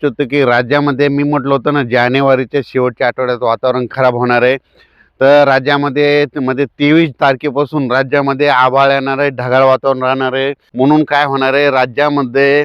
होतं की राज्यामध्ये मी म्हटलं होतं ना, जानेवारीच्या शेवटच्या आठवड्यात वातावरण खराब होणार आहे. तर राज्यामध्ये 23 तारखेपासून राज्यामध्ये आभाळ येणार आहे, ढगाळ वातावरण राहणार आहे. म्हणून काय होणार आहे, राज्यामध्ये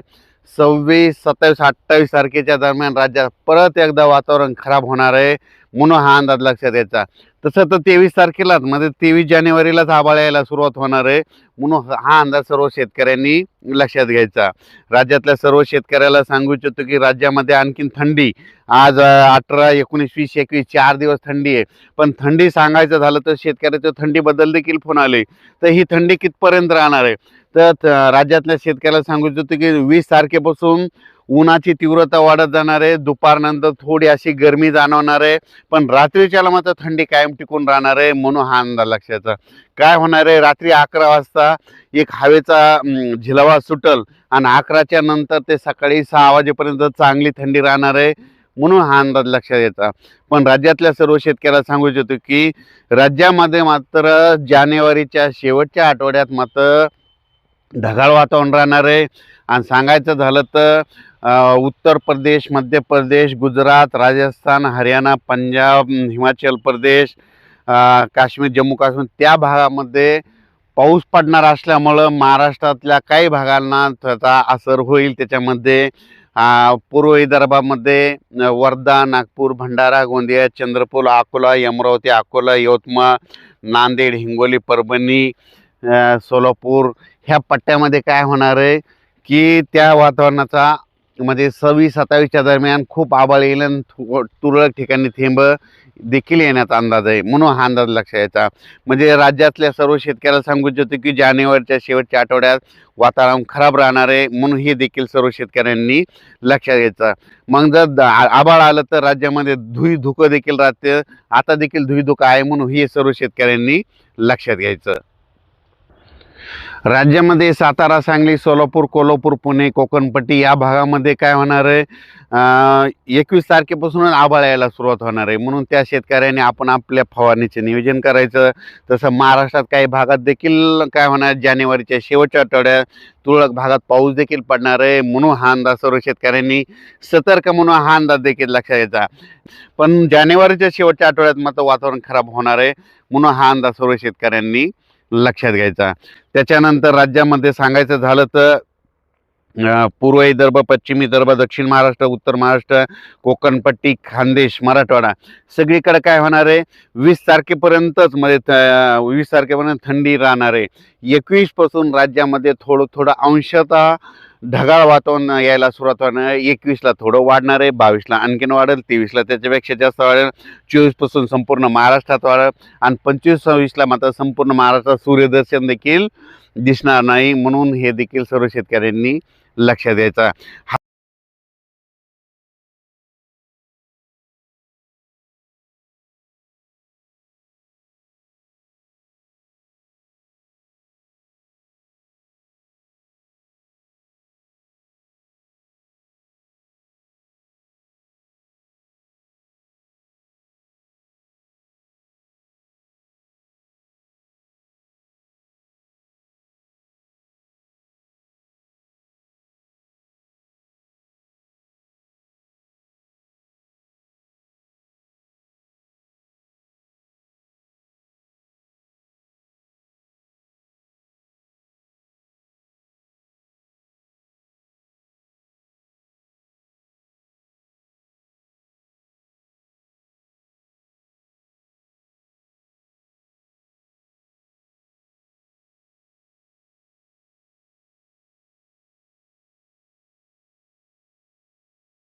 26, 27, 28 तारखेच्या दरम्यान राज्यात परत एकदा वातावरण खराब होणार आहे. म्हणून हा अंदाज लक्षात घ्यायचा. तसं तर 23 तारखेलाच 23 जानेवारीलाच आभाळ यायला सुरुवात होणार आहे. म्हणून हा अंदाज सर्व शेतकऱ्यांनी लक्षात घ्यायचा. राज्यातल्या सर्व शेतकऱ्याला सांगू इच्छितो की राज्यामध्ये आणखीन थंडी आज 18, 19, 20, 21 4 दिवस थंडी आहे. पण थंडी सांगायचं झालं तर शेतकऱ्याच्या थंडीबद्दल देखील फोन आले. तर ही थंडी कितपर्यंत राहणार आहे, तर राज्यातल्या शेतकऱ्याला सांगू इच्छितो की 20 तारखेपासून उन्हाची तीव्रता वाढत जाणार आहे. दुपारनंतर थोडी अशी गरमी जाणवणार आहे, पण रात्रीच्याला मात्र थंडी कायम टिकून राहणार आहे. म्हणून हा अंदाज लक्षाचा काय होणार आहे, रात्री 11 वाजता एक हवेचा झिलावा सुटल आणि 11च्या नंतर ते सकाळी 6 वाजेपर्यंत चांगली थंडी राहणार आहे. म्हणून हा अंदाज लक्षात यायचा. पण राज्यातल्या सर्व शेतकऱ्याला सांगू इच्छितो की राज्यामध्ये मात्र जानेवारीच्या शेवटच्या आठवड्यात मात्र ढगाळ वातावरण राहणार आहे. आणि सांगायचं झालं तर उत्तर प्रदेश, मध्य प्रदेश, गुजरात, राजस्थान, हरियाणा, पंजाब, हिमाचल प्रदेश, काश्मीर, जम्मू काश्मीर त्या भागामध्ये पाऊस पडणार असल्यामुळं महाराष्ट्रातल्या काही भागांना त्याचा असर होईल. त्याच्यामध्ये पूर्व विदर्भामध्ये वर्धा, नागपूर, भंडारा, गोंदिया, चंद्रपूर, अकोला, अमरावती, अकोला, यवतमाळ, नांदेड, हिंगोली, परभणी, सोलापूर ह्या पट्ट्यामध्ये काय होणार आहे की त्या वातावरणाचा 26-27च्या दरम्यान खूप आभाळ येईल आणि तुरळक ठिकाणी थेंब देखील येण्याचा अंदाज आहे. म्हणून हा अंदाज लक्षात यायचा. राज्यातल्या सर्व शेतकऱ्याला सांगू इच्छितो की जानेवारीच्या शेवटच्या आठवड्यात वातावरण खराब राहणार आहे. म्हणून हे देखील सर्व शेतकऱ्यांनी लक्षात घ्यायचं. मग जर आभाळ आलं तर राज्यामध्ये धुकं देखील राहते. आता देखील धुकं आहे. म्हणून हे सर्व शेतकऱ्यांनी लक्षात घ्यायचं. राज्यामध्ये सातारा, सांगली, सोलापूर, कोल्हापूर, पुणे, कोकणपट्टी या भागामध्ये काय होणार आहे, 21 तारखेपासून आभाळ यायला सुरुवात होणार आहे. म्हणून त्या शेतकऱ्यांनी आपण आपल्या फवारणीचे नियोजन करायचं. तसं महाराष्ट्रात काही भागात देखील काय होणार, जानेवारीच्या शेवटच्या आठवड्यात तुरळक भागात पाऊस देखील पडणार आहे. म्हणून हा अंदाज सर्व शेतकऱ्यांनी सतर्क म्हणून हा अंदाज देखील लक्षात घ्यायचा. पण जानेवारीच्या शेवटच्या आठवड्यात मात्र वातावरण खराब होणार आहे. म्हणून हा अंदाज सर्व शेतकऱ्यांनी लक्षात घ्यायचा. त्याच्यानंतर राज्यामध्ये सांगायचं झालं तर पूर्व विदर्भ, पश्चिम विदर्भ, दक्षिण महाराष्ट्र, उत्तर महाराष्ट्र, कोकणपट्टी, खानदेश, मराठवाडा सगळीकडे काय होणार आहे, 20 तारखेपर्यंतच 20 तारखेपर्यंत थंडी राहणार आहे. 21 पासून राज्यामध्ये थोडं अंशतः ढगाळ वातावरण यायला सुरुवात होणार. 21ला थोडं वाढणार आहे, 22ला आणखीन वाढेल, 23ला त्याच्यापेक्षा जास्त वाढेल, 24 पासून संपूर्ण महाराष्ट्रात वाढेल आणि 25-26ला मात्र संपूर्ण महाराष्ट्रात सूर्यदर्शन देखील दिसणार नाही. म्हणून हे देखील सर्व शेतकऱ्यांनी लक्षात द्यायचं.